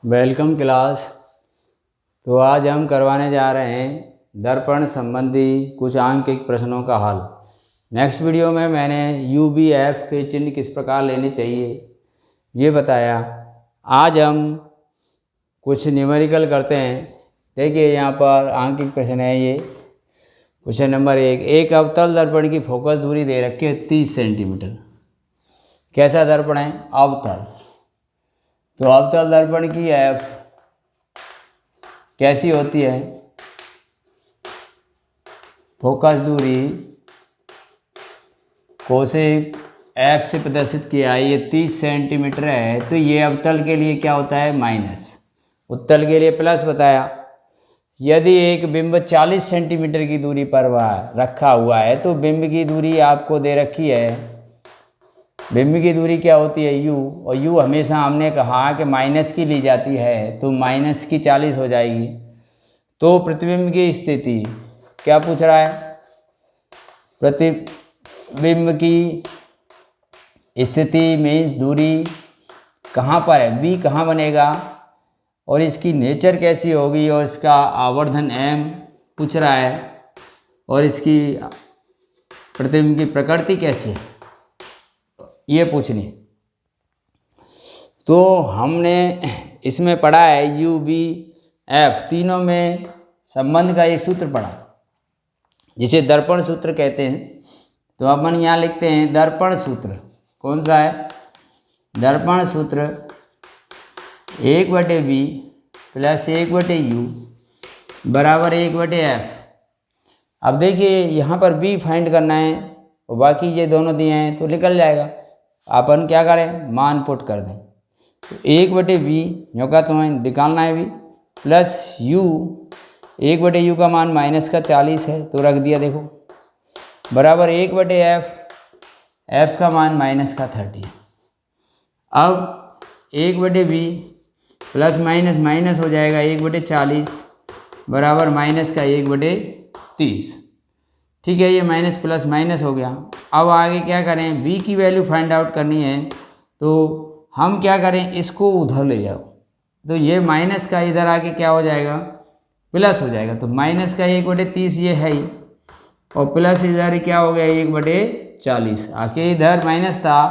Welcome class. तो आज हम करवाने जा रहे हैं दर्पण संबंधी कुछ आंकिक प्रश्नों का हल। नेक्स्ट वीडियो में मैंने UV/F के चिन्ह किस प्रकार लेने चाहिए ये बताया। आज हम कुछ न्यूमेरिकल करते हैं। देखिए यहाँ पर आंकिक प्रश्न है। ये क्वेश्चन नंबर 1, एक अवतल दर्पण की फोकस दूरी दे रखी है 30 सेंटीमीटर। कैसा दर्पण है? अवतल। तो अवतल दर्पण की F कैसी होती है? फोकस दूरी को से F से प्रदर्शित किया है, ये 30 सेंटीमीटर है। तो ये अवतल के लिए क्या होता है? माइनस। उत्तल के लिए प्लस बताया। यदि एक बिंब 40 सेंटीमीटर की दूरी पर रखा हुआ है तो बिंब की दूरी आपको दे रखी है। बिंब की दूरी क्या होती है? U, और U हमेशा हमने कहा कि माइनस की ली जाती है, तो माइनस की 40 हो जाएगी। तो प्रतिबिंब की स्थिति क्या पूछ रहा है? प्रतिबिंब की स्थिति मीन्स दूरी कहाँ पर है? B कहाँ बनेगा और इसकी नेचर कैसी होगी, और इसका आवर्धन M पूछ रहा है, और इसकी प्रतिबिंब की प्रकृति कैसी है ये पूछनी। तो हमने इसमें पढ़ा है UV/F, तीनों में संबंध का एक सूत्र पढ़ा जिसे दर्पण सूत्र कहते हैं। तो अपन यहाँ लिखते हैं दर्पण सूत्र। कौन सा है? दर्पण सूत्र 1/V प्लस 1/U बराबर 1/F। अब देखिए यहाँ पर B फाइंड करना है और बाकी ये दोनों दिए हैं तो निकल जाएगा। अपन क्या करें? मान पुट कर दें। तो 1/V यो का तो निकालना है भी, प्लस U 1/U का मान माइनस का 40 है तो रख दिया देखो, बराबर 1/F, F का मान माइनस का 30। अब 1/V प्लस माइनस माइनस हो जाएगा 1/40 बराबर माइनस का 1/30। ठीक है, ये माइनस प्लस माइनस हो गया। अब आगे क्या करें? B की वैल्यू फाइंड आउट करनी है। तो हम क्या करें? इसको उधर ले जाओ, तो ये माइनस का इधर आके क्या हो जाएगा? प्लस हो जाएगा। तो माइनस का 1/30 ये है ही, और प्लस इधर क्या हो गया? 1/40 आके इधर माइनस था,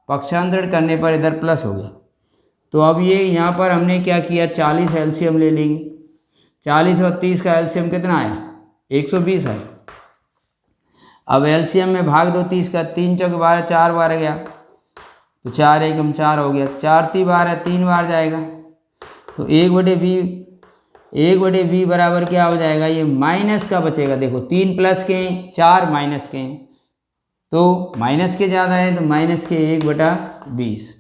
पक्षांतरण करने पर इधर प्लस हो गया। तो अब ये यहाँ पर हमने क्या किया? 40 एलसीएम ले लेंगे। 40 और 30 का एलसीएम कितना आया? 120 है। अब एलसीएम में भाग दो 30 का, 3 चौके 12, 4 बार गया तो 4 एकम 4 हो गया, 4 3 12 3 बार जाएगा। तो 1/V बराबर क्या हो जाएगा? ये माइनस का बचेगा। देखो 3 प्लस के 4 माइनस के, तो माइनस के ज़्यादा है तो माइनस के 1/20।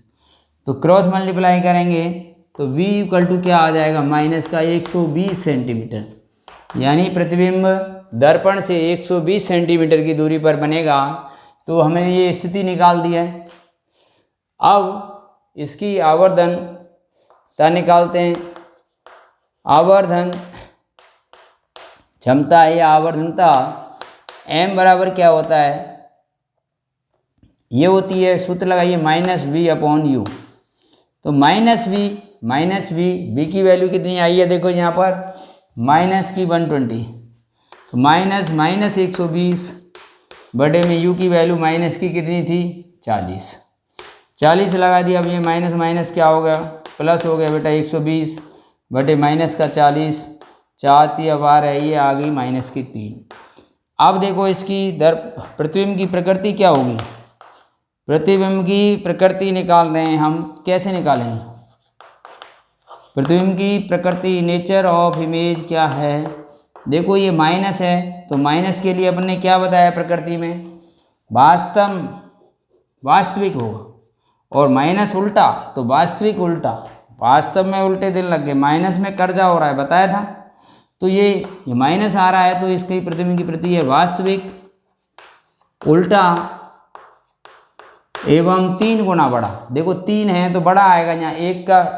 तो क्रॉस मल्टीप्लाई करेंगे तो V इक्वल टू क्या आ जाएगा? माइनस का 120 सेंटीमीटर। यानी प्रतिबिंब दर्पण से 120 सेंटीमीटर की दूरी पर बनेगा। तो हमें ये स्थिति निकाल दी है। अब इसकी आवर्धनता निकालते हैं। आवर्धन क्षमता या आवर्धनता M बराबर क्या होता है? ये होती है, सूत्र लगाइए, -V/U। तो -V की वैल्यू कितनी आई है? देखो यहाँ पर माइनस की 120, तो माइनस 120 बटे में U की वैल्यू माइनस की कितनी थी? 40 लगा दिया। अब ये माइनस माइनस क्या हो गया? प्लस हो गया बेटा। 120 बटे माइनस का 40, 4 3 बार है, ये आ गई माइनस की 3। अब देखो इसकी प्रतिबिंब की प्रकृति क्या होगी? प्रतिबिंब की प्रकृति निकाल रहे हैं हम। कैसे निकालेंगे? प्रतिबिंब की प्रकृति, नेचर ऑफ इमेज क्या है? देखो ये माइनस है तो माइनस के लिए अपन ने क्या बताया प्रकृति में? वास्तविक होगा, और माइनस उल्टा तो वास्तविक उल्टा। वास्तव में उल्टे दिन लग गए, माइनस में कर्जा हो रहा है, बताया था। तो ये माइनस आ रहा है तो इसकी प्रतिबिंब की प्रति है वास्तविक, उल्टा एवं 3 गुना बड़ा। देखो 3 है तो बड़ा आएगा, यहाँ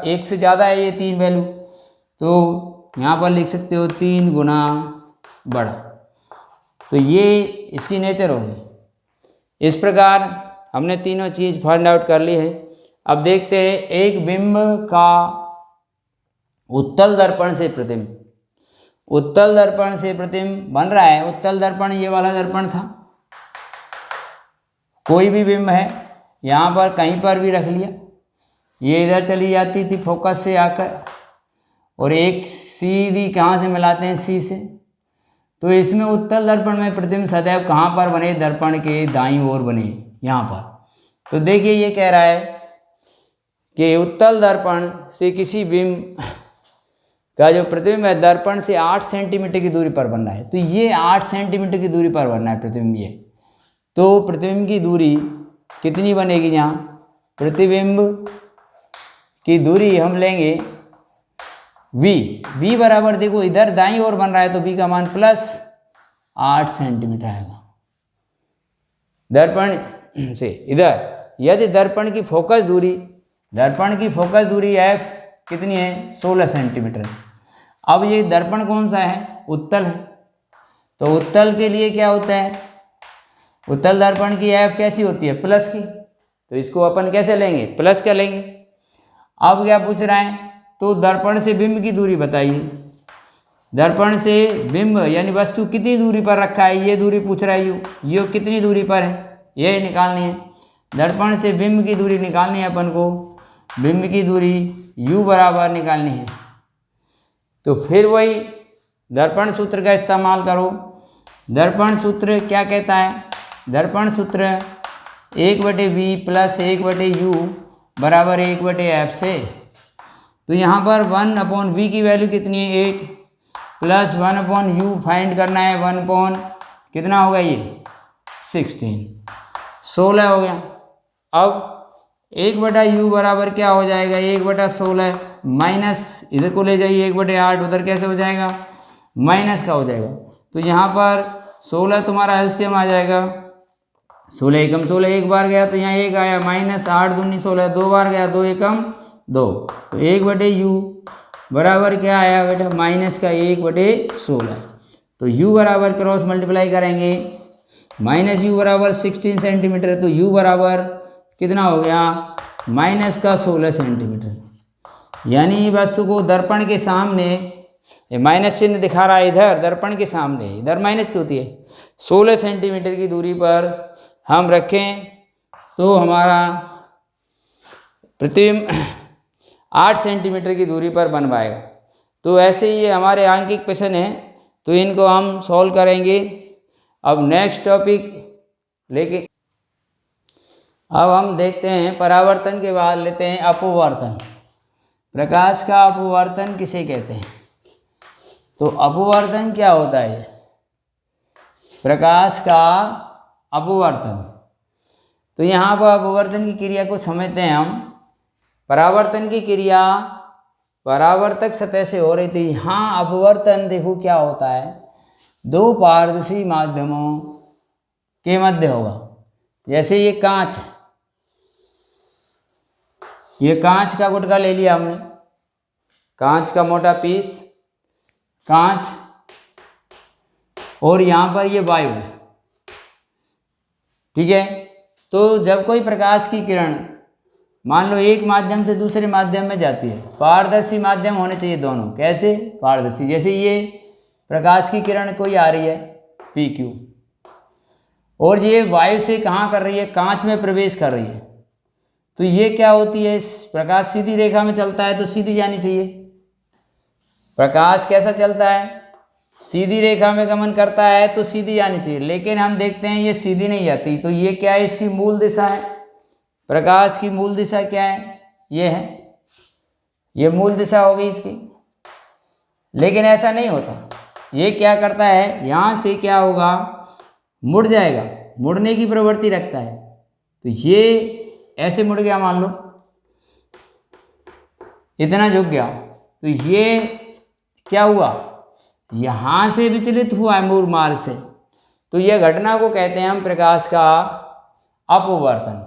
1 से ज़्यादा है ये 3 वैल्यू, तो यहाँ पर लिख सकते हो 3 गुना बड़ा। तो ये इसकी नेचर होगी। इस प्रकार हमने तीनों चीज़ फाइंड आउट कर ली है। अब देखते हैं एक बिंब का उत्तल दर्पण से प्रतिबिंब, उत्तल दर्पण से प्रतिबिंब बन रहा है। उत्तल दर्पण ये वाला दर्पण था, कोई भी बिंब है यहाँ पर कहीं पर भी रख लिया, ये इधर चली जाती थी फोकस से आकर, और एक सीधी कहाँ से मिलाते हैं, सी से। तो इसमें उत्तल दर्पण में प्रतिबिंब सदैव कहाँ पर बने, दर्पण के दाईं ओर बने, यहाँ पर। तो देखिए ये कह रहा है कि उत्तल दर्पण से किसी बिंब का जो प्रतिबिंब है दर्पण से 8 सेंटीमीटर की दूरी पर बनना है। तो ये 8 सेंटीमीटर की दूरी पर बनना है प्रतिबिंब ये। तो प्रतिबिंब की दूरी कितनी बनेगी, यहाँ प्रतिबिंब की दूरी हम लेंगे v बराबर, देखो इधर दाईं ओर बन रहा है तो v का मान +8 सेंटीमीटर आएगा दर्पण से इधर। यदि दर्पण की फोकस दूरी f कितनी है, 16 सेंटीमीटर। अब ये दर्पण कौन सा है, उत्तल है। तो उत्तल के लिए क्या होता है, उत्तल दर्पण की f कैसी होती है, प्लस की। तो इसको अपन कैसे लेंगे, प्लस का लेंगे। अब क्या पूछ रहा है, तो दर्पण से बिंब की दूरी बताइए। दर्पण से बिंब यानी वस्तु कितनी दूरी पर रखा है, ये दूरी पूछ रहा है। ये कितनी दूरी पर है, ये निकालनी है। दर्पण से बिंब की दूरी निकालनी है अपन को, बिंब की दूरी u बराबर निकालनी है। तो फिर वही दर्पण सूत्र का इस्तेमाल करो। दर्पण सूत्र क्या कहता है, दर्पण सूत्र 1/v + 1/u बराबर 1/f से। तो यहाँ पर 1/v की वैल्यू कितनी है, 8 प्लस 1/u फाइंड करना है, 1 कितना होगा ये 16 हो गया। अब 1/u बराबर क्या हो जाएगा, 1/16 माइनस इधर को ले जाइए, 1/8 उधर कैसे हो जाएगा, माइनस का हो जाएगा। तो यहाँ पर 16 तुम्हारा एलसीएम आ जाएगा, 16 एकम 16 एक बार गया तो यहाँ 1 आया, -8 दूनी 16 दो बार गया, 2 एकम 2। तो 1/u बराबर क्या आया बेटा, माइनस का 1/16। तो u बराबर क्रॉस मल्टीप्लाई करेंगे, -u बराबर 16 सेंटीमीटर, तो u बराबर कितना हो गया, माइनस का 16 सेंटीमीटर। यानी वस्तु को दर्पण के सामने, ये माइनस चिन्ह दिखा रहा है इधर दर्पण के सामने, इधर माइनस की होती है, 16 सेंटीमीटर की दूरी पर हम रखें तो हमारा प्रतिबिंब 8 सेंटीमीटर की दूरी पर बन पाएगा। तो ऐसे ही ये हमारे आंकिक प्रश्न हैं, तो इनको हम सॉल्व करेंगे। अब नेक्स्ट टॉपिक लेके अब हम देखते हैं परावर्तन के बाद लेते हैं अपवर्तन। प्रकाश का अपवर्तन किसे कहते हैं, तो अपवर्तन क्या होता है, प्रकाश का अपवर्तन। तो यहाँ पर अपवर्तन की क्रिया को समझते हैं हम। परावर्तन की क्रिया परावर्तक सतह से हो रही थी, यहाँ अपवर्तन देखो क्या होता है, दो पारदर्शी माध्यमों के मध्य होगा। जैसे ये कांच है, ये कांच का गुटका ले लिया हमने, कांच का मोटा पीस, कांच, और यहाँ पर ये वायु है, ठीक है। तो जब कोई प्रकाश की किरण मान लो एक माध्यम से दूसरे माध्यम में जाती है, पारदर्शी माध्यम होने चाहिए दोनों, कैसे पारदर्शी। जैसे ये प्रकाश की किरण कोई आ रही है PQ, और ये वायु से कहाँ कर रही है, कांच में प्रवेश कर रही है, तो ये क्या होती है, प्रकाश सीधी रेखा में चलता है तो सीधी जानी चाहिए। प्रकाश कैसा चलता है, सीधी रेखा में गमन करता है तो सीधी जानी चाहिए, लेकिन हम देखते हैं ये सीधी नहीं जाती। तो ये क्या है, इसकी मूल दिशा है, प्रकाश की मूल दिशा क्या है, ये है, ये मूल दिशा हो गई इसकी। लेकिन ऐसा नहीं होता, ये क्या करता है, यहाँ से क्या होगा, मुड़ जाएगा, मुड़ने की प्रवृत्ति रखता है। तो ये ऐसे मुड़ गया, मान लो इतना झुक गया, तो ये क्या हुआ, यहाँ से विचलित हुआ है मूल मार्ग से। तो यह घटना को कहते हैं हम प्रकाश का अपवर्तन।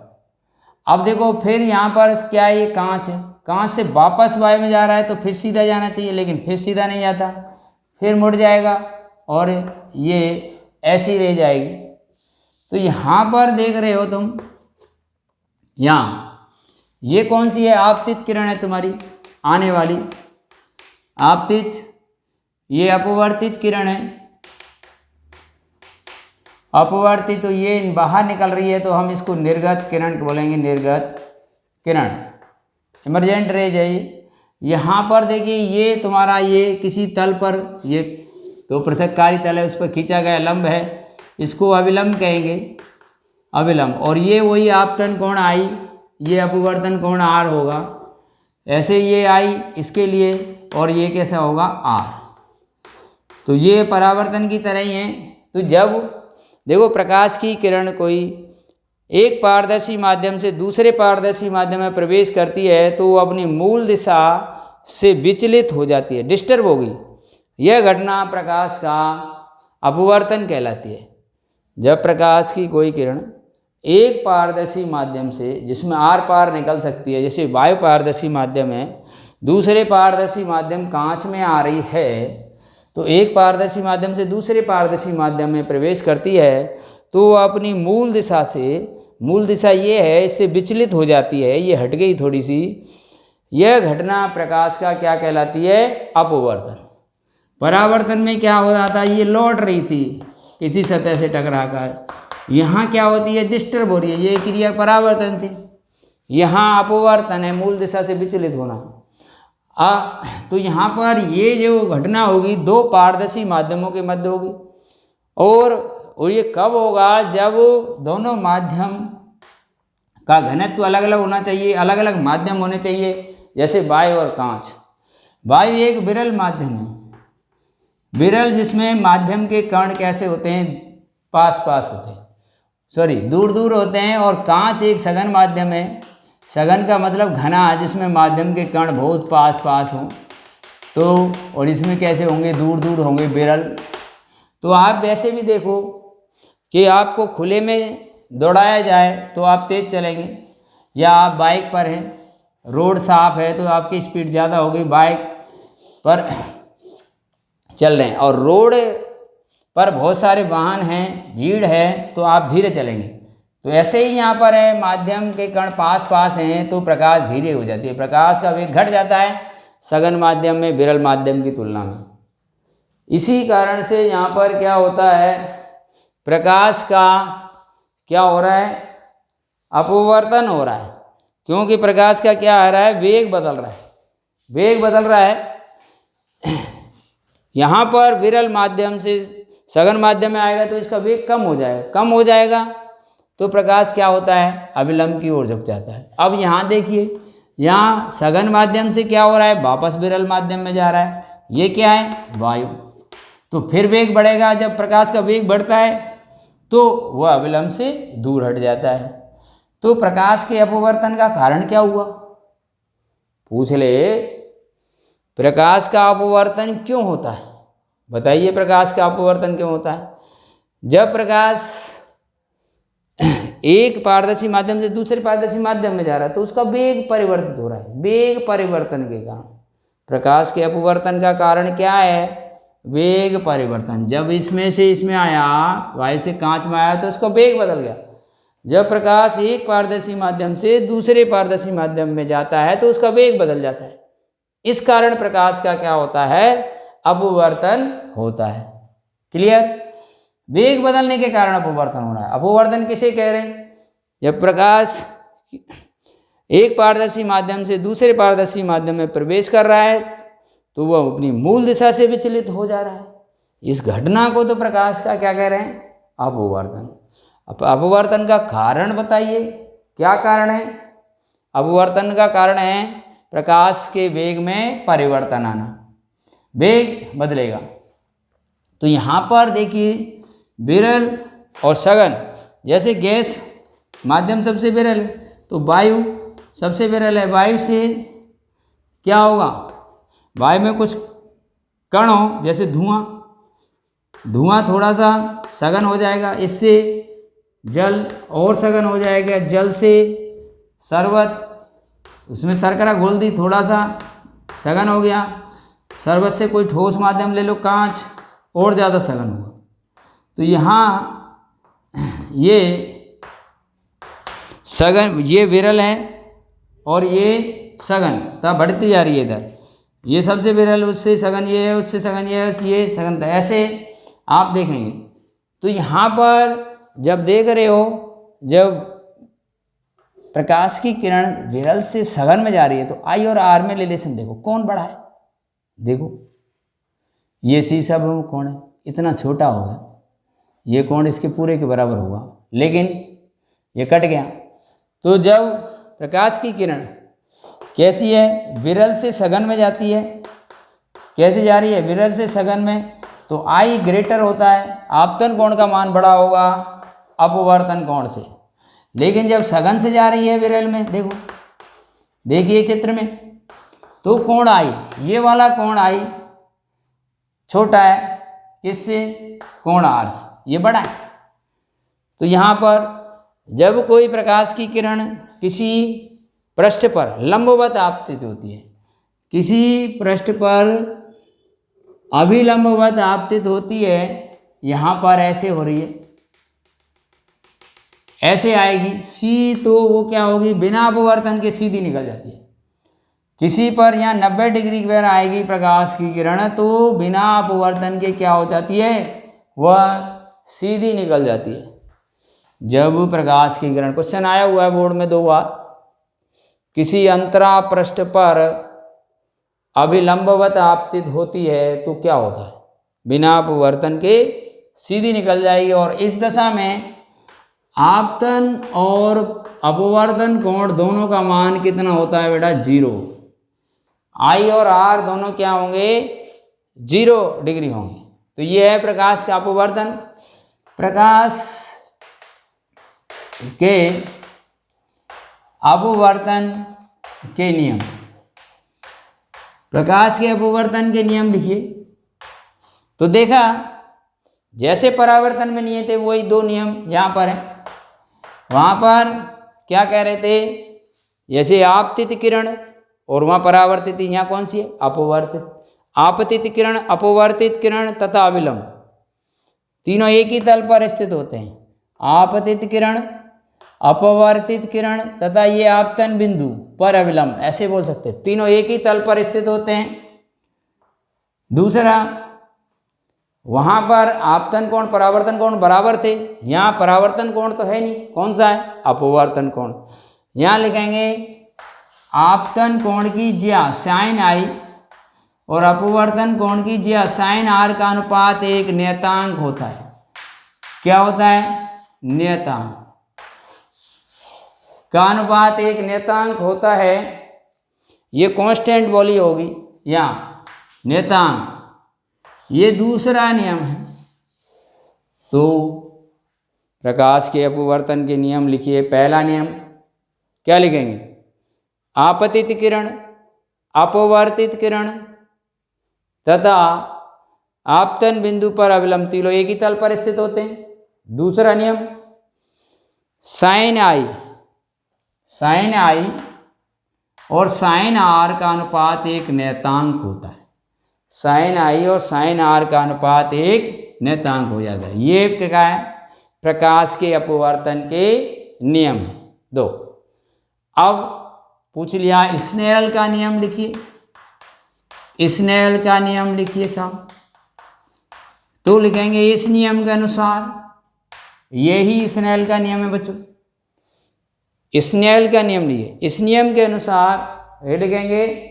अब देखो फिर यहाँ पर क्या है, ये कांच है, कांच से वापस वायु में जा रहा है तो फिर सीधा जाना चाहिए, लेकिन फिर सीधा नहीं जाता, फिर मुड़ जाएगा और ये ऐसी रह जाएगी। तो यहाँ पर देख रहे हो तुम, यहाँ ये कौन सी है, आपतित किरण है तुम्हारी आने वाली, आपतित, ये अपवर्तित किरण है, अपवर्तित, तो ये बाहर निकल रही है तो हम इसको निर्गत किरण बोलेंगे, निर्गत किरण, इमरजेंट रेज है ये। यहाँ पर देखिए ये तुम्हारा ये किसी तल पर, ये तो पृथक्कारी तल है, उस पर खींचा गया लंब है, इसको अविलंब कहेंगे, अविलंब। और ये वही आपतन कोण आई, ये अपवर्तन कोण आर होगा, ऐसे ये आई इसके लिए, और ये कैसा होगा आर। तो ये परावर्तन की तरह ही है। तो जब देखो प्रकाश की किरण कोई एक पारदर्शी माध्यम से दूसरे पारदर्शी माध्यम में प्रवेश करती है तो वो अपनी मूल दिशा से विचलित हो जाती है, डिस्टर्ब होगी। यह घटना प्रकाश का अपवर्तन कहलाती है। जब प्रकाश की कोई किरण एक पारदर्शी माध्यम से, जिसमें आर पार निकल सकती है, जैसे वायु पारदर्शी माध्यम है, दूसरे पारदर्शी माध्यम कांच में आ रही है, तो एक पारदर्शी माध्यम से दूसरे पारदर्शी माध्यम में प्रवेश करती है तो वो अपनी मूल दिशा से, मूल दिशा ये है, इससे विचलित हो जाती है, ये हट गई थोड़ी सी। यह घटना प्रकाश का क्या कहलाती है? अपवर्तन। परावर्तन में क्या हो जाता है? ये लौट रही थी किसी सतह से टकरा कर, यहाँ क्या होती है? डिस्टर्ब हो रही है, ये क्रिया परावर्तन थी। यहाँ अपवर्तन है, मूल दिशा से विचलित होना। तो यहाँ पर ये जो घटना होगी दो पारदर्शी माध्यमों के मध्य होगी, और ये कब होगा? जब दोनों माध्यम का घनत्व अलग अलग होना चाहिए, अलग अलग माध्यम होने चाहिए, जैसे वायु और कांच। वायु एक विरल माध्यम है, विरल, जिसमें माध्यम के कण कैसे होते हैं? पास पास होते हैं, सॉरी दूर दूर होते हैं। और कांच एक सघन माध्यम है, सघन का मतलब घना, जिसमें माध्यम के कण बहुत पास पास हों। तो और इसमें कैसे होंगे? दूर दूर होंगे, विरल। तो आप वैसे भी देखो कि आपको खुले में दौड़ाया जाए तो आप तेज़ चलेंगे, या आप बाइक पर हैं, रोड साफ है तो आपकी स्पीड ज़्यादा होगी, बाइक पर चल रहे हैं और रोड पर बहुत सारे वाहन हैं, भीड़ है, तो आप धीरे चलेंगे। तो ऐसे ही यहाँ पर है, माध्यम के कण पास पास हैं तो प्रकाश धीरे हो जाती है, प्रकाश का वेग घट जाता है सघन माध्यम में विरल माध्यम की तुलना में। इसी कारण से यहाँ पर क्या होता है? प्रकाश का क्या हो रहा है? अपवर्तन हो रहा है, क्योंकि प्रकाश का क्या आ रहा है? वेग बदल रहा है, वेग बदल रहा है। यहाँ पर विरल माध्यम से सघन माध्यम में आएगा तो इसका वेग कम हो जाएगा, कम हो जाएगा तो प्रकाश क्या होता है? अविलंब की ओर झुक जाता है। अब यहाँ देखिए, यहाँ सघन माध्यम से क्या हो रहा है? वापस विरल माध्यम में जा रहा है। ये क्या है? वायु। तो फिर वेग बढ़ेगा, जब प्रकाश का वेग बढ़ता है तो वह अविलंब से दूर हट जाता है। तो प्रकाश के अपवर्तन का कारण क्या हुआ? पूछ ले, प्रकाश का अपवर्तन क्यों होता है? बताइए, प्रकाश का अपवर्तन क्यों होता है? जब प्रकाश एक पारदर्शी माध्यम से दूसरे पारदर्शी माध्यम में जा रहा है तो उसका वेग परिवर्तित हो रहा है। वेग परिवर्तन के कारण, प्रकाश के अपवर्तन का कारण क्या है? वेग परिवर्तन। जब इसमें से इसमें आया, वायु से कांच में आया तो उसका वेग बदल गया। जब प्रकाश एक पारदर्शी माध्यम से दूसरे पारदर्शी माध्यम में जाता है तो उसका वेग बदल जाता है। इस कारण प्रकाश का क्या होता है? अपवर्तन होता है। क्लियर? वेग बदलने के कारण अपवर्तन हो रहा है। अपवर्तन किसे कह रहे हैं? जब प्रकाश एक पारदर्शी माध्यम से दूसरे पारदर्शी माध्यम में प्रवेश कर रहा है तो वह अपनी मूल दिशा से विचलित हो जा रहा है। इस घटना को तो प्रकाश का क्या कह रहे हैं? अपवर्तन। अपवर्तन का कारण बताइए, क्या कारण है? अपवर्तन का कारण है प्रकाश के वेग में परिवर्तन आना, वेग बदलेगा। तो यहाँ पर देखिए, विरल और सघन, जैसे गैस माध्यम सबसे विरल है तो वायु सबसे विरल है। वायु से क्या होगा? वायु में कुछ कण हो, जैसे धुआं, धुआं थोड़ा सा सघन हो जाएगा, इससे जल और सघन हो जाएगा। जल से शरबत, उसमें शर्करा घोल दी, थोड़ा सा सघन हो गया। शरबत से कोई ठोस माध्यम ले लो, कांच, और ज़्यादा सघन होगा। तो यहाँ ये सघन, ये विरल है और ये सघन, तब बढ़ती जा रही है इधर। ये सबसे विरल, उससे सघन ये है, उससे सघन ये है, ये सघन, ऐसे आप देखेंगे। तो यहाँ पर जब देख रहे हो, जब प्रकाश की किरण विरल से सघन में जा रही है तो आई और आर में रिलेशन देखो कौन बड़ा है। देखो ये सी सब कोण है, इतना छोटा होगा, ये कोण इसके पूरे के बराबर होगा, लेकिन ये कट गया। तो जब प्रकाश की किरण कैसी है, विरल से सघन में जाती है, कैसे जा रही है, विरल से सघन में, तो आई ग्रेटर होता है, आपतन कोण का मान बड़ा होगा अपवर्तन कोण से। लेकिन जब सघन से जा रही है विरल में, देखो देखिए चित्र में, तो कोण आई, ये वाला कोण आई छोटा है, किससे, कोण आर से, ये बड़ा है। तो यहाँ पर जब कोई प्रकाश की किरण किसी पृष्ठ पर लंबवत आपतित होती है, किसी पृष्ठ पर अभिलंबवत आपतित होती है, यहाँ पर ऐसे हो रही है, ऐसे आएगी सी, तो वो क्या होगी, बिना अपवर्तन के सीधी निकल जाती है। किसी पर यहाँ 90 डिग्री पर आएगी प्रकाश की किरण, तो बिना अपवर्तन के क्या हो जाती है, वह सीधी निकल जाती है। जब प्रकाश की किरण, क्वेश्चन आया हुआ है बोर्ड में 2 बार, किसी अंतरा पृष्ठ पर अभिलंबवत आपतित होती है तो क्या होता है, बिना अपवर्तन के सीधी निकल जाएगी। और इस दशा में आपतन और अपवर्तन कोण दोनों का मान कितना होता है बेटा, 0। आई और आर दोनों क्या होंगे, 0 डिग्री होंगे। तो ये है प्रकाश का अपवर्तन। प्रकाश के अपवर्तन के नियम, प्रकाश के अपवर्तन के नियम लिखिए। तो देखा जैसे परावर्तन में नियम थे वही 2 नियम यहाँ पर हैं। वहाँ पर क्या कह रहे थे, जैसे आपतित किरण और वहाँ परावर्तित, यहाँ कौन सी है, अपवर्तित। आपतित किरण, अपवर्तित किरण तथा अविलंब, तीनों एक ही तल पर स्थित होते हैं। आपतित किरण, अपवर्तित किरण तथा ये आपतन बिंदु पर अविलंब, ऐसे बोल सकते हैं, तीनों एक ही तल पर स्थित होते हैं। दूसरा, वहाँ पर आपतन कोण परावर्तन कोण बराबर थे, यहाँ परावर्तन कोण तो है नहीं, कौन सा है, अपवर्तन कोण। यहाँ लिखेंगे आपतन कोण की ज्या साइन आई और अपवर्तन कोण की ज्या साइन आर का अनुपात एक नियतांक होता है। क्या होता है, नियतांक का अनुपात एक नियतांक होता है। ये कांस्टेंट वाली होगी यहाँ नियतांक, ये दूसरा नियम है। तो प्रकाश के अपवर्तन के नियम लिखिए। पहला नियम क्या लिखेंगे, आपतित किरण, अपवर्तित किरण तथा आपतन बिंदु पर अविलंब, तीनों एक ही तल पर स्थित होते हैं। दूसरा नियम, साइन आई और साइन आर का अनुपात एक नियतांक होता है। साइन आई और साइन आर का अनुपात एक नियतांक हो जाता है। ये क्या है, प्रकाश के अपवर्तन के नियम है 2। अब पूछ लिया स्नेल का नियम लिखिए। स्नेल का नियम लिखिए साहब। तो लिखेंगे इस नियम के अनुसार, यही स्नेल का नियम है बच्चों, स्नेल का नियम लिए। इस नियम के अनुसार ये लिखेंगे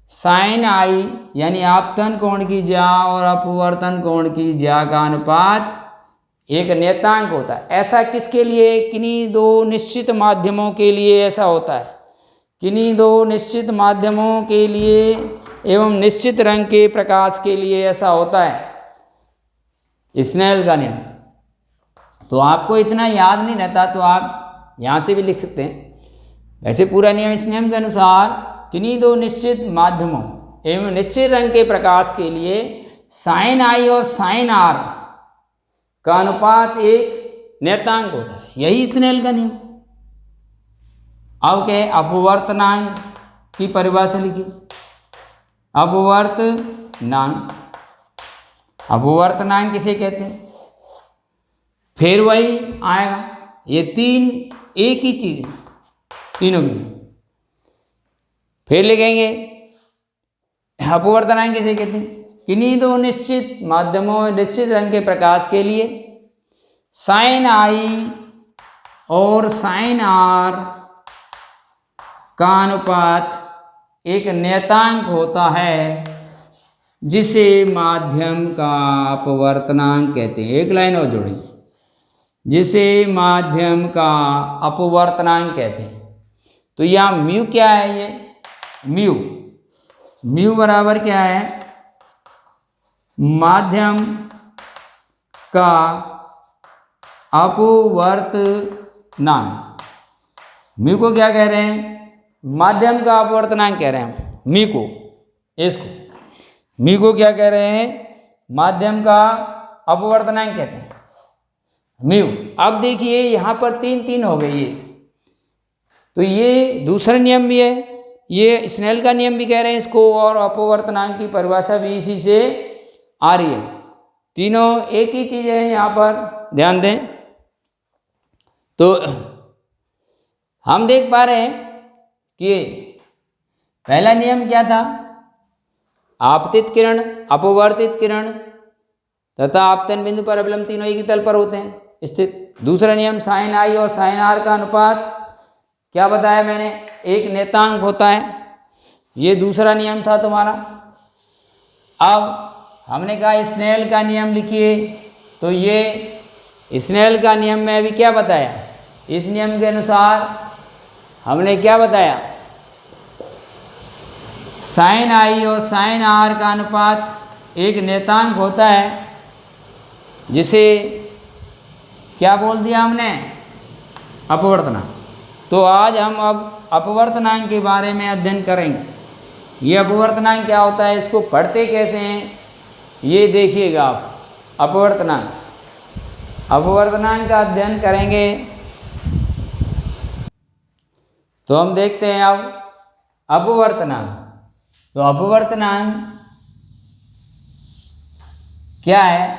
साइन आई यानी आपतन कोण की ज्या और अपवर्तन कोण की ज्या का अनुपात एक नियतांक होता है। ऐसा किसके लिए, किन्हीं 2 निश्चित माध्यमों के लिए ऐसा होता है, किन्हीं 2 निश्चित माध्यमों के लिए एवं निश्चित रंग के प्रकाश के लिए ऐसा होता है स्नेल का नियम। तो आपको इतना याद नहीं रहता तो आप यहाँ से भी लिख सकते हैं। वैसे पूरा नियम इस नियम के अनुसार किन्हीं 2 निश्चित माध्यमों एवं निश्चित रंग के प्रकाश के लिए साइन आई और साइन आर का अनुपात एक नियतांक होता है, यही स्नेल का नियम। अब क्या है, अपवर्तनांक की परिभाषा लिखिए। अपवर्तनांक किसे कहते हैं, फिर वही आएगा, ये 3 एक ही चीज तीनों के लिए। फिर लिखेंगे अपवर्तनांक किसे कहते हैं? किन्हीं दो निश्चित माध्यमों में निश्चित रंग के प्रकाश के लिए साइन आई और साइन आर का अनुपात एक नियतांक होता है जिसे माध्यम का अपवर्तनांक कहते हैं। एक लाइन और जोड़ी, जिसे माध्यम का अपवर्तनांक कहते हैं। तो यहाँ म्यू क्या है? ये म्यू बराबर क्या है? माध्यम का अपवर्तनांक। म्यू को क्या कह रहे हैं? माध्यम का अपवर्तनांक कह रहे हैं हम म्यू को। इसको म्यू को क्या कह रहे हैं? माध्यम का अपवर्तनांक कहते हैं म्यू। अब देखिए यहाँ पर 3 हो गई ये, तो ये दूसरा नियम भी है, ये स्नेल का नियम भी कह रहे हैं इसको, और अपवर्तनांक की परिभाषा भी इसी से आ रही है। तीनों एक ही चीज़ है, यहाँ पर ध्यान दें। तो हम देख पा रहे हैं कि पहला नियम क्या था? आपतित किरण, अपवर्तित किरण तथा आपतन बिंदु पर अवलंब तीनों एक ही तल पर होते हैं स्थित। दूसरा नियम साइन आई और साइन आर का अनुपात क्या बताया मैंने? एक नियतांक होता है। ये दूसरा नियम था तुम्हारा। अब हमने कहा स्नेल का नियम लिखिए, तो ये स्नेल का नियम में अभी क्या बताया? इस नियम के अनुसार हमने क्या बताया? साइन आई और साइन आर का अनुपात एक नियतांक होता है, जिसे क्या बोल दिया हमने? अपवर्तनांक। तो आज हम अब अपवर्तनांक के बारे में अध्ययन करेंगे। ये अपवर्तनांक क्या होता है, इसको पढ़ते कैसे हैं, ये देखिएगा आप। अपवर्तनांक का अध्ययन करेंगे तो हम देखते हैं अब अपवर्तनांक। तो अपवर्तनांक क्या है,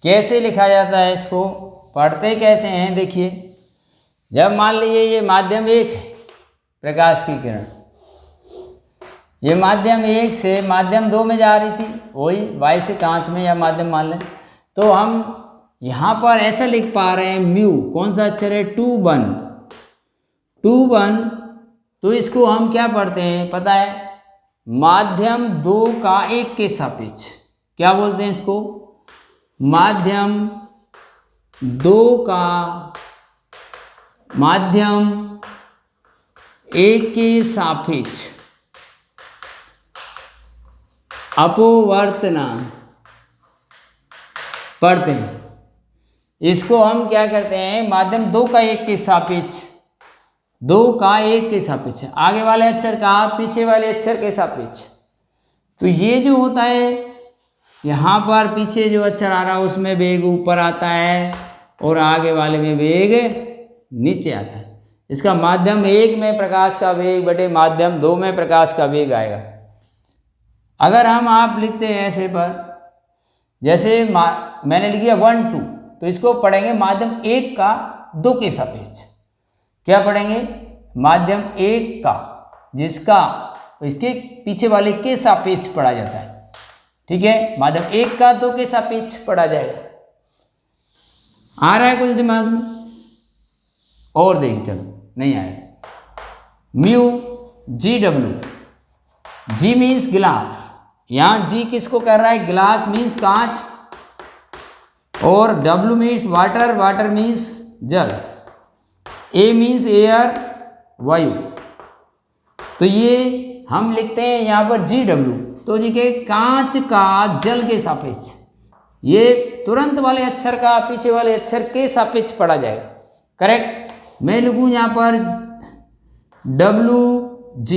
कैसे लिखा जाता है, इसको पढ़ते कैसे हैं? देखिए, जब मान लीजिए ये माध्यम 1 है, प्रकाश की किरण, ये माध्यम 1 से माध्यम 2 में जा रही थी, वही वाई से कांच में या माध्यम मान लें, तो हम यहाँ पर ऐसा लिख पा रहे हैं म्यू, कौन सा अक्षर है? 2 1। तो इसको हम क्या पढ़ते हैं पता है? माध्यम 2 का 1 के सापेक्ष। क्या बोलते हैं इसको? माध्यम 2 का माध्यम 1 के सापेक्ष अपवर्तनांक पढ़ते हैं। इसको हम क्या करते हैं? माध्यम 2 का 1 के सापेक्ष, 2 का 1 के सापेक्ष, आगे वाले अक्षर का पीछे वाले अक्षर के सापेक्ष। तो ये जो होता है, यहाँ पर पीछे जो अक्षर आ रहा है उसमें वेग ऊपर आता है और आगे वाले में वेग नीचे आता है। इसका माध्यम 1 में प्रकाश का वेग बटे माध्यम 2 में प्रकाश का वेग आएगा। अगर हम आप लिखते हैं ऐसे पर, जैसे मैंने लिख दिया 1 2, तो इसको पढ़ेंगे माध्यम 1 का 2 के सापेक्ष। क्या पढ़ेंगे? माध्यम 1 का, जिसका इसके पीछे वाले के सापेक्ष पढ़ा जाता है। ठीक है, माध्यम 1 का 2 के सापेक्ष पढ़ा जाएगा। आ रहा है कुछ दिमाग में? और देखिए, चलो नहीं आएगा। म्यू GW, G मीन्स गिलास, यहाँ G किसको कर रहा है? गिलास मीन्स कांच, और W means water, water means जल, A मीन्स एयर, वायु। तो ये हम लिखते हैं यहाँ पर GW, तो जी के कांच का जल के सापेक्ष, ये तुरंत वाले अक्षर का पीछे वाले अक्षर के सापेक्ष पढ़ा जाएगा। करेक्ट। मैं लिखूँ यहाँ पर WG,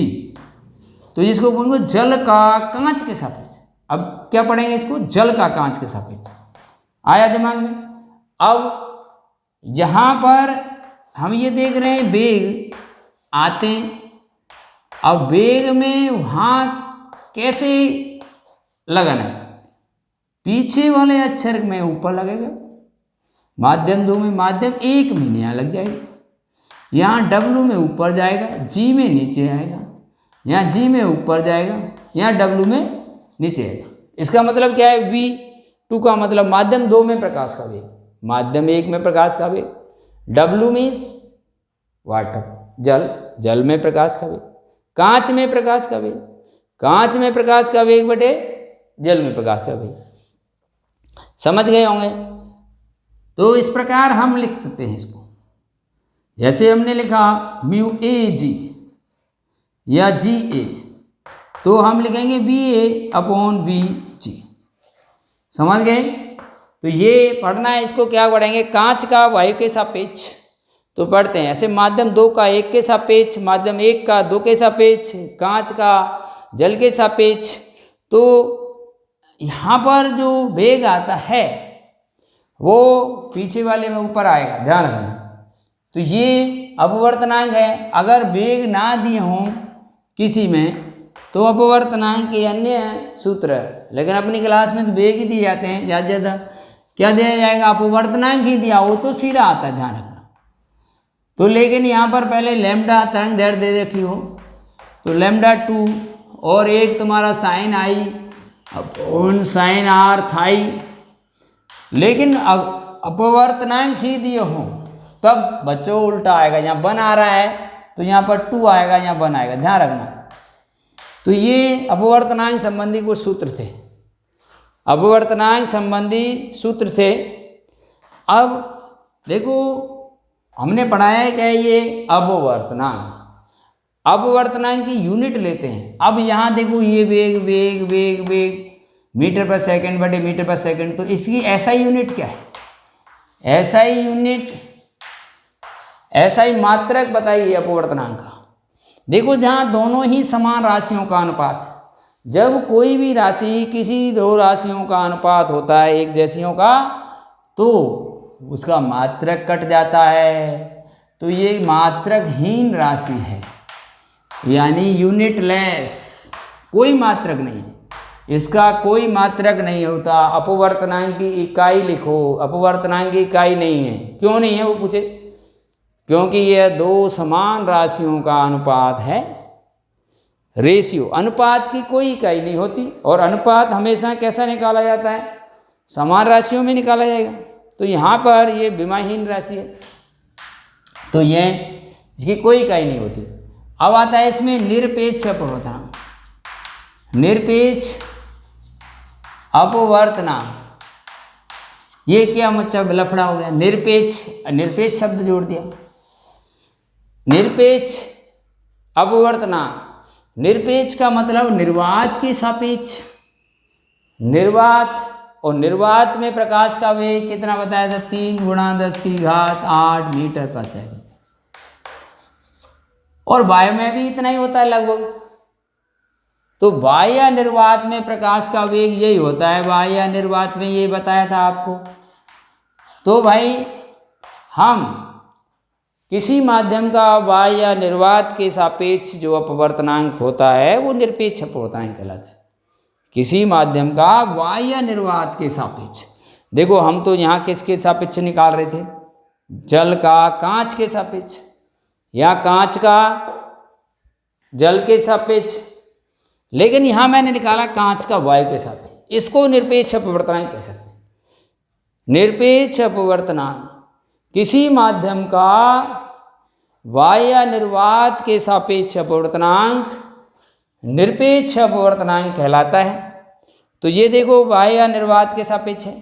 तो इसको बोलेंगे जल का कांच के सापेक्ष। अब क्या पढ़ेंगे इसको? जल का कांच के सापेक्ष। आया दिमाग में? अब यहाँ पर हम ये देख रहे हैं वेग आते हैं। अब वेग में वहाँ कैसे लगाना है? पीछे वाले अक्षर में ऊपर लगेगा, माध्यम 2 में, माध्यम 1 में यहाँ लग जाएगा, यहाँ W में ऊपर जाएगा, G में नीचे आएगा, यहाँ G में ऊपर जाएगा, यहाँ W में नीचे है। इसका मतलब क्या है, V2 का मतलब माध्यम 2 में प्रकाश का वेग, माध्यम 1 में प्रकाश का वेग, W मीन्स वाटर, जल, जल में प्रकाश का वेग, कांच में प्रकाश का वेग, कांच में प्रकाश का वेग बटे जल में प्रकाश का वेग। समझ गए होंगे। तो इस प्रकार हम लिख सकते हैं इसको, जैसे हमने लिखा म्यू ए जी या जी ए, तो हम लिखेंगे वी ए अपॉन वी जी। समझ गए। तो ये पढ़ना है, इसको क्या पढ़ेंगे, कांच का वायु के सापेक्ष तो पढ़ते हैं ऐसे, माध्यम 2 का 1 के सापेक्ष, माध्यम 1 का 2 के सापेक्ष, कांच का जल के सापेक्ष। तो यहाँ पर जो वेग आता है वो पीछे वाले में ऊपर आएगा, ध्यान रखना। तो ये अपवर्तनांक है। अगर वेग ना दिए हों किसी में तो अपवर्तनांक के अन्य सूत्र है, लेकिन अपनी क्लास में तो वेग ही दिए जाते हैं ज़्यादा से ज़्यादा। क्या दिया जाएगा, अपवर्तनांक ही दिया हो तो सीधा आता है, ध्यान रखना। तो लेकिन यहाँ पर पहले लैम्डा तरंग दैर्घ्य दे रखी हो तो लैम्डा 2 और एक तुम्हारा sine I upon sine R थाई, लेकिन अपवर्तनांक ही दिए हो तब बच्चों उल्टा आएगा। यहाँ 1 आ रहा है तो यहाँ पर 2 आएगा, यहाँ 1 आएगा, ध्यान रखना। तो ये अपवर्तनांक संबंधी कुछ सूत्र थे, अपवर्तनांक संबंधी सूत्र थे। अब देखो हमने पढ़ाया है क्या, ये अपवर्तनांक, अपवर्तनांक की यूनिट लेते हैं। अब यहाँ देखो ये वेग वेग वेग वेग मीटर पर सेकंड बटे मीटर पर सेकंड, तो इसकी एसआई यूनिट क्या है, एसआई यूनिट, एसआई मात्रक बताइए अपवर्तनांक का। देखो जहाँ दोनों ही समान राशियों का अनुपात है, जब कोई भी राशि किसी दो राशियों का अनुपात होता है एक जैसियों का, तो उसका मात्रक कट जाता है। तो ये मात्रकहीन राशि है, यानी यूनिटलेस, कोई मात्रक नहीं, इसका कोई मात्रक नहीं होता। अपवर्तनांक की इकाई लिखो, अपवर्तनांक की इकाई नहीं है। क्यों नहीं है वो पूछे, क्योंकि यह दो समान राशियों का अनुपात है, रेशियो। अनुपात की कोई इकाई नहीं होती, और अनुपात हमेशा कैसा निकाला जाता है, समान राशियों में निकाला जाएगा। तो यहाँ पर ये विमाहीन राशि है, तो यह इसकी कोई इकाई नहीं होती। अब आता है इसमें निरपेक्ष अपवर्तनांक, निरपेक्ष अपवर्तनांक, ये क्या मतलब लफड़ा हो गया, निरपेक्ष, निरपेक्ष शब्द जोड़ दिया, निरपेक्ष अपवर्तनांक। निरपेक्ष का मतलब निर्वात के सापेक्ष, निर्वात, और निर्वात में प्रकाश का वेग कितना बताया था, 3 × 10⁸ मीटर पर सेकंड, और वायु में भी इतना ही होता है लगभग। तो वायु निर्वात में प्रकाश का वेग यही होता है, वायु निर्वात में ये बताया था आपको। तो भाई हम किसी माध्यम का वायु निर्वात के सापेक्ष जो अपवर्तनांक होता है वो निरपेक्ष अपवर्तनांक कहलाता है। किसी माध्यम का वायु निर्वात के सापेक्ष, देखो हम तो यहाँ किसके सापेक्ष निकाल रहे थे, जल का कांच के सापेक्ष, या कांच का जल के सापेक्ष, लेकिन यहाँ मैंने निकाला कांच का वायु के सापेक्ष। इसको निरपेक्ष अपवर्तनांक कह सकते हैं। निरपेक्ष अपवर्तनांक किसी माध्यम का वायु निर्वात के सापेक्ष अपवर्तनांक निरपेक्ष अपवर्तनांक कहलाता है। तो ये देखो वायु निर्वात के सापेक्ष है,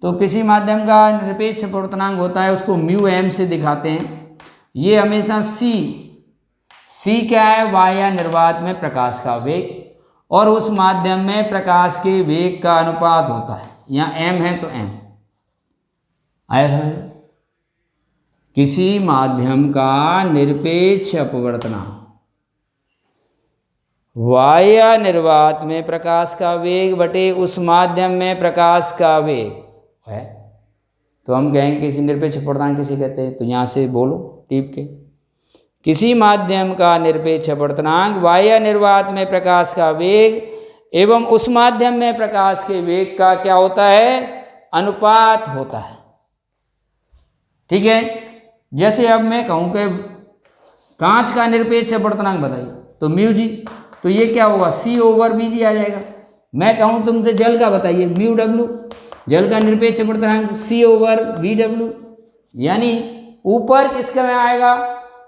तो किसी माध्यम का निरपेक्ष अपवर्तनांक होता है, उसको म्यू एम से दिखाते हैं। ये हमेशा सी क्या है, वायु निर्वात में प्रकाश का वेग, और उस माध्यम में प्रकाश के वेग का अनुपात होता है। यहाँ एम है तो एम आया समझ। किसी माध्यम का निरपेक्ष अपवर्तनांक वायु निर्वात में प्रकाश का वेग बटे उस माध्यम में प्रकाश का वेग है, तो हम कहेंगे किसी निरपेक्ष अपवर्तनांक किसे कहते हैं। तो यहाँ से बोलो टीप के, किसी माध्यम का निरपेक्ष अपवर्तनांक वायु निर्वात में प्रकाश का वेग एवं उस माध्यम में प्रकाश के वेग का क्या होता है, अनुपात होता है। ठीक है। जैसे अब मैं कहूँ कि कांच का निरपेक्ष अपवर्तनांक बताइए, तो म्यू जी, तो ये क्या होगा, C/Vg आ जाएगा। मैं कहूँ तुमसे जल का बताइए, μW, जल का निरपेक्ष अपवर्तनांक C/VW, यानी ऊपर किसके में आएगा,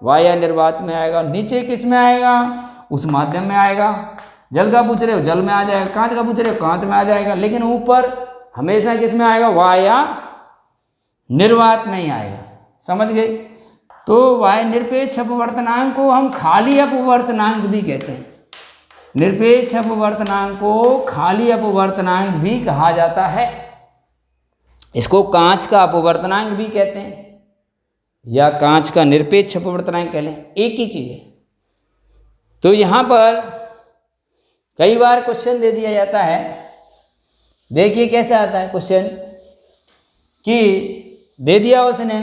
वाया निर्वात में आएगा, नीचे किस में आएगा, उस माध्यम में आएगा। जल का पूछ रहे हो जल में आ जाएगा, कांच का पूछ रहे हो कांच में आ जाएगा, लेकिन ऊपर हमेशा किस में आएगा, वाया निर्वात में ही आएगा। समझ गए। तो वाया निरपेक्ष अपवर्तनांक को हम खाली अपवर्तनांक भी कहते हैं। निरपेक्ष अपवर्तनांक को खाली अपवर्तनांक भी कहा जाता है। इसको कांच का अपवर्तनांक भी कहते हैं या कांच का निरपेक्ष अपवर्तनांक कह लें, एक ही चीज है। तो यहां पर कई बार क्वेश्चन दे दिया जाता है, देखिए कैसे आता है क्वेश्चन, कि दे दिया उसने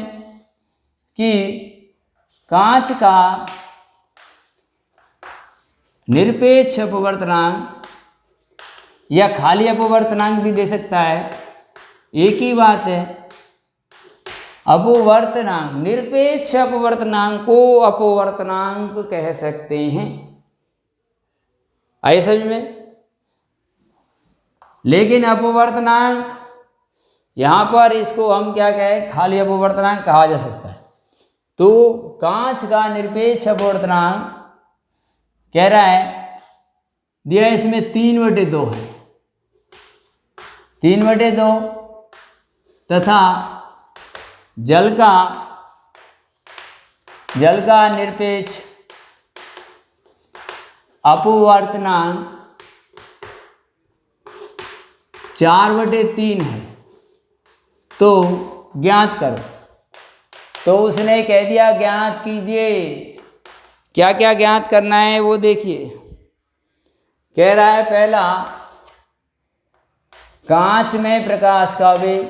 कि कांच का निरपेक्ष अपवर्तनांक या खाली अपवर्तनांक भी दे सकता है, एक ही बात है। अपवर्तनांक, निरपेक्ष अपवर्तनांक को अपवर्तनांक कह सकते हैं, आइए समझ में। लेकिन अपवर्तनांक यहां पर इसको हम क्या कहें, खाली अपवर्तनांक कहा जा सकता है। तो कांच का निरपेक्ष अपवर्तनांक कह रहा है, दिया इसमें 3/2 है, 3/2, तथा जल का निरपेक्ष अपवर्तनांक 4/3 है, तो ज्ञात करो। तो उसने कह दिया ज्ञात कीजिए, क्या क्या ज्ञात करना है वो देखिए। कह रहा है पहला, कांच में प्रकाश का वेग,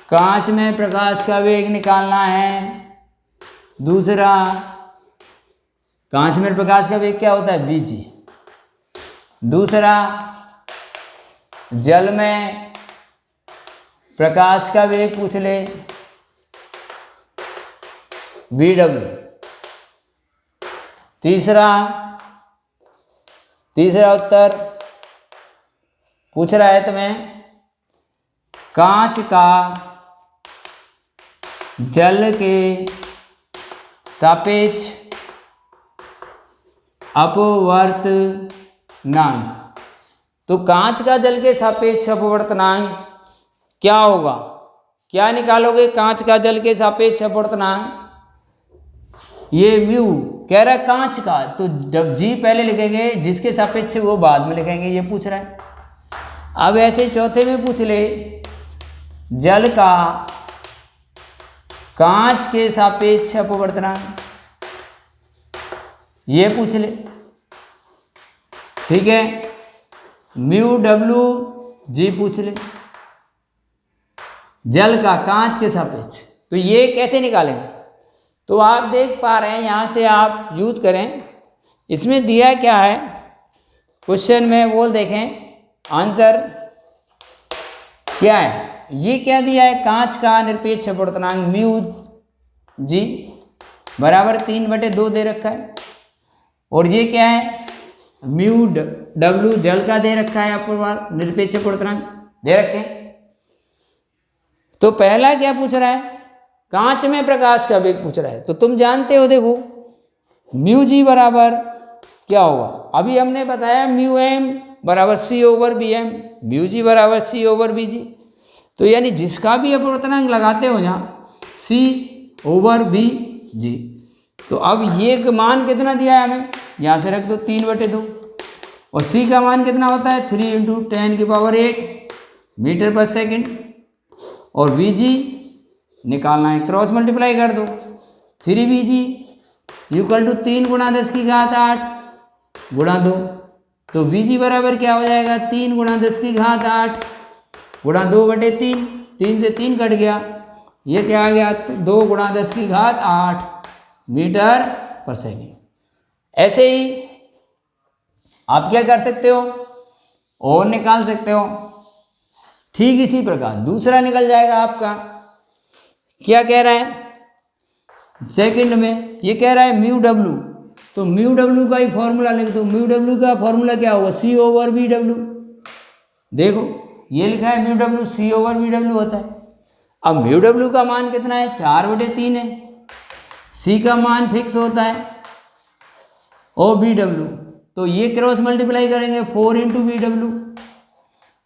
कांच में प्रकाश का वेग निकालना है। दूसरा, कांच में प्रकाश का वेग क्या होता है, Vg। दूसरा, जल में प्रकाश का वेग पूछ ले, VW। तीसरा उत्तर पूछ रहा है तुम्हें, कांच का जल के सापेक्ष अपवर्तनांक। तो कांच का जल के सापेक्ष अपवर्तनांक क्या होगा, क्या निकालोगे कांच का जल के सापेक्ष अपवर्तनांक, ये म्यू कह रहा है कांच का, तो जब जी पहले लिखेंगे, जिसके सापेक्ष वो बाद में लिखेंगे, ये पूछ रहा है। अब ऐसे चौथे में पूछ ले, जल का कांच के सापेक्ष अपवर्तनांक, ये पूछ ले, ठीक है। μW पूछ ले, जल का कांच के सापेक्ष। तो ये कैसे निकालें, तो आप देख पा रहे हैं, यहाँ से आप यूज करें। इसमें दिया क्या है क्वेश्चन में, वो देखें आंसर क्या है। ये क्या दिया है, कांच का निरपेक्ष अपवर्तनांक μg बराबर 3/2 दे रखा है, और ये क्या है, μW जल का दे रखा है, अपवर्तनांक निरपेक्ष अपवर्तनांक दे रखे हैं। तो पहला क्या पूछ रहा है, कांच में प्रकाश का वेग पूछ रहा है। तो तुम जानते हो, देखो μg बराबर क्या होगा, अभी हमने बताया μm बराबर C/Vm, μg बराबर C/Vg। तो यानी जिसका भी अपवर्तनांक लगाते हो यहाँ C/Vg। तो अब ये मान कितना दिया है हमें, यहाँ से रख दो 3/2, और C का मान कितना होता है 3 × 10⁸ मीटर पर सेकेंड, और Vg निकालना है, क्रॉस मल्टीप्लाई कर दो, 3Vg = 3 × 10⁸ गुणा 2। तो Vg बराबर क्या हो जाएगा, 3 × 10⁸ गुणा 2/3, 3 से 3 कट गया, ये क्या आ गया, 2 × 10⁸ मीटर पर सेकेंड। ऐसे ही आप क्या कर सकते हो, और निकाल सकते हो। ठीक इसी प्रकार दूसरा निकल जाएगा आपका, क्या कह रहा है सेकंड में, ये कह रहा है μW तो म्यू डब्ल्यू का ही फॉर्मूला लिख दो। म्यू डब्ल्यू का फॉर्मूला क्या होगा, सी ओवर वी डब्ल्यू। देखो ये लिखा है म्यू डब्ल्यू, सी ओवर वी डब्ल्यू होता है। अब म्यू डब्ल्यू का मान कितना है, 4/3 है। सी का मान फिक्स होता है ओ बी डब्ल्यू, तो ये क्रॉस मल्टीप्लाई करेंगे 4 इंटू बी डब्ल्यू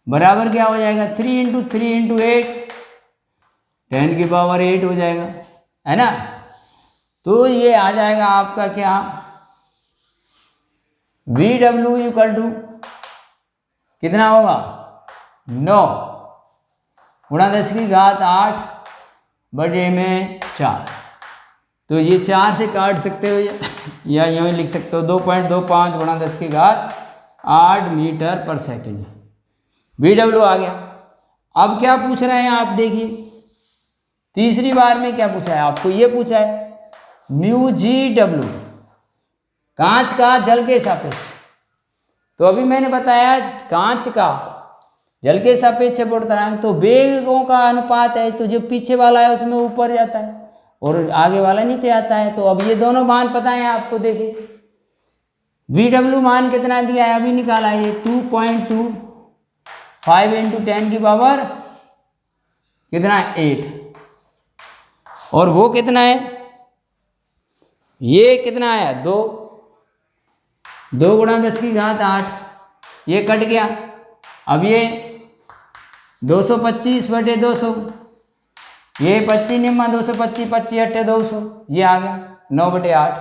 बराबर क्या हो जाएगा, 3 इंटू 3 इंटू 8, 10⁸ हो जाएगा, है ना। तो ये आ जाएगा आपका क्या, वी डब्ल्यू इक्वल टू कितना होगा, 9 गुणा 10⁸ तो ये 4 से काट सकते हो या यूँ लिख सकते हो 2.25 गुणा 10⁸ मीटर पर सेकेंड। वी डब्ल्यू आ गया। अब क्या पूछ रहे हैं आप देखिए, तीसरी बार में क्या पूछा है आपको, ये पूछा है म्यू जी डब्ल्यू, कांच का जल के सापेक्ष। तो अभी मैंने बताया कांच का जल के सापेक्ष अपवर्तनांक तो वेगों का अनुपात है, तो जो पीछे वाला है उसमें ऊपर जाता है और आगे वाला नीचे आता है। तो अब ये दोनों मान पता है आपको, देखिए वी डब्ल्यू मान कितना दिया है अभी निकाला है, 2.25 इंटू 10⁻, कितना है 8, और वो कितना है, ये कितना है 2 गुणा 10⁸, ये कट गया। अब ये 225/200, ये 25 निम्मा 225, 25 8 200, ये आ गया 9/8।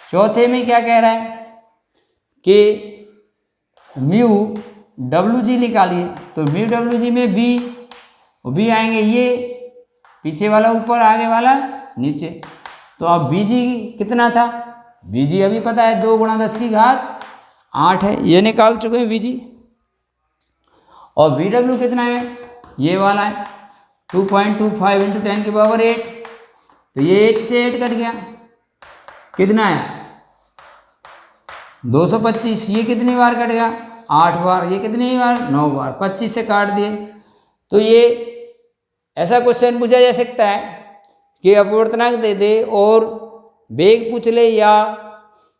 चौथे में क्या कह रहा है कि म्यू डब्ल्यू जी निकालिए, तो म्यू डब्ल्यू जी में बी आएंगे, ये पीछे वाला ऊपर आगे वाला नीचे। तो अब वी जी कितना था, वी जी अभी पता है 2 गुणा 10⁸ है, ये निकाल चुके हैं वी जी। और वी डब्ल्यू कितना है, ये वाला है 2.25 इंटू 10⁸, तो ये 8 से 8 कट गया, कितना है 225, ये कितनी बार कट गया 8 बार, ये कितनी बार 9 बार, 25 से काट दिए। तो ये ऐसा क्वेश्चन पूछा जा सकता है कि अपवर्तनांक दे दे और वेग पूछ ले या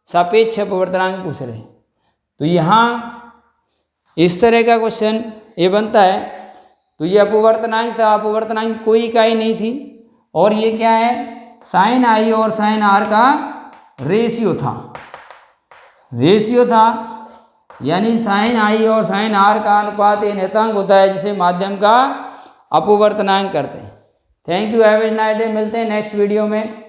सापेक्ष अपवर्तनांक पूछ ले, तो यहाँ इस तरह का क्वेश्चन ये बनता है। तो ये अपवर्तनांक था, अपवर्तनांक कोई इकाई नहीं थी, और ये क्या है साइन आई और साइन आर का रेशियो था, यानी साइन आई और साइन आर का अनुपात ये नियतांक होता है जिसे माध्यम का अपवर्तनांक करते हैं। Thank you, have a nice day, मिलते हैं नेक्स्ट वीडियो में।